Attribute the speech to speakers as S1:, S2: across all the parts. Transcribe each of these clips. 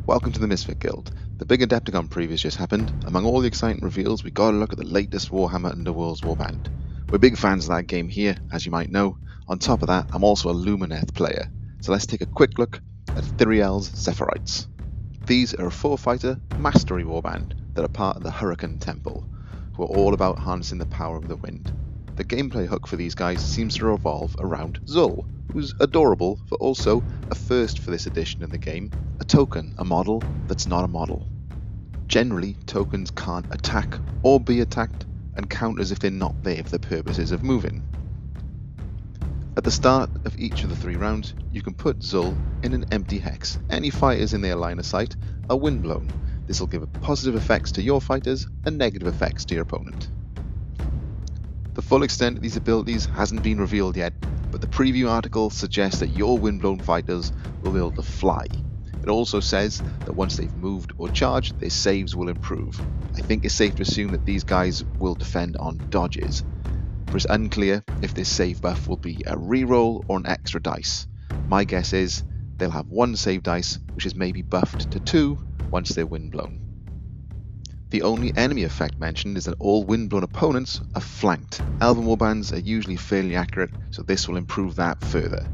S1: Welcome to the Misfit Guild. The big Adepticon previews just happened. Among all the exciting reveals, we got a look at the latest Warhammer Underworlds warband. We're big fans of that game here, as you might know. On top of that, I'm also a Lumineth player. So let's take a quick look at Thyrielle's Zephyrites. These are a 4-fighter mastery warband that are part of the Hurricane Temple, who are all about harnessing the power of the wind. The gameplay hook for these guys seems to revolve around Zul, who's adorable, but also a first for this edition of the game, a token, a model that's not a model. Generally, tokens can't attack or be attacked, and count as if they're not there for the purposes of moving. At the start of each of the 3 rounds, you can put Zul in an empty hex. Any fighters in their line of sight are windblown. This will give positive effects to your fighters and negative effects to your opponent. The full extent of these abilities hasn't been revealed yet, but the preview article suggests that your windblown fighters will be able to fly. It also says that once they've moved or charged, their saves will improve. I think it's safe to assume that these guys will defend on dodges, but it's unclear if this save buff will be a reroll or an extra dice. My guess is they'll have 1 save dice, which is maybe buffed to 2 once they're windblown. The only enemy effect mentioned is that all windblown opponents are flanked. Elven warbands are usually fairly accurate, so this will improve that further.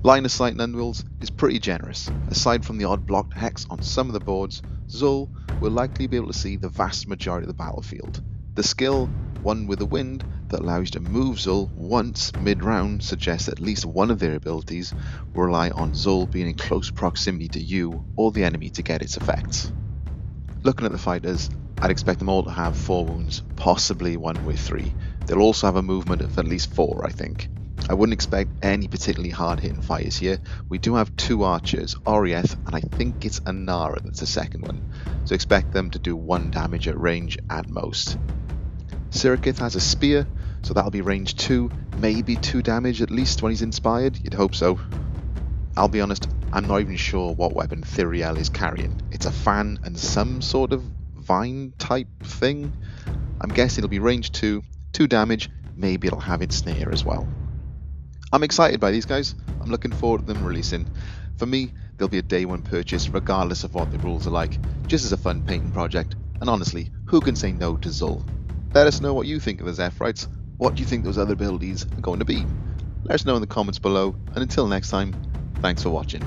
S1: Line of sight in Underworlds is pretty generous. Aside from the odd blocked hex on some of the boards, Zul will likely be able to see the vast majority of the battlefield. The skill, One with the Wind, that allows you to move Zul once mid-round suggests that at least one of their abilities will rely on Zul being in close proximity to you or the enemy to get its effects. Looking at the fighters, I'd expect them all to have 4 wounds, possibly 1 with 3. They'll also have a movement of at least 4, I think. I wouldn't expect any particularly hard-hitting fighters here. We do have 2 archers, Orieth, and I think it's Anara that's the second one, so expect them to do 1 damage at range at most. Sirikith has a spear, so that'll be range 2, maybe 2 damage at least when he's inspired, you'd hope so. I'll be honest, I'm not even sure what weapon Thyrielle is carrying. It's a fan and some sort of vine type thing. I'm guessing it'll be range 2, 2 damage, maybe it'll have its snare as well. I'm excited by these guys. I'm looking forward to them releasing. For me, they'll be a day 1 purchase regardless of what the rules are like, just as a fun painting project, and honestly, who can say no to Zul? Let us know what you think of the Zephyrites. What do you think those other abilities are going to be? Let us know in the comments below, and until next time, thanks for watching.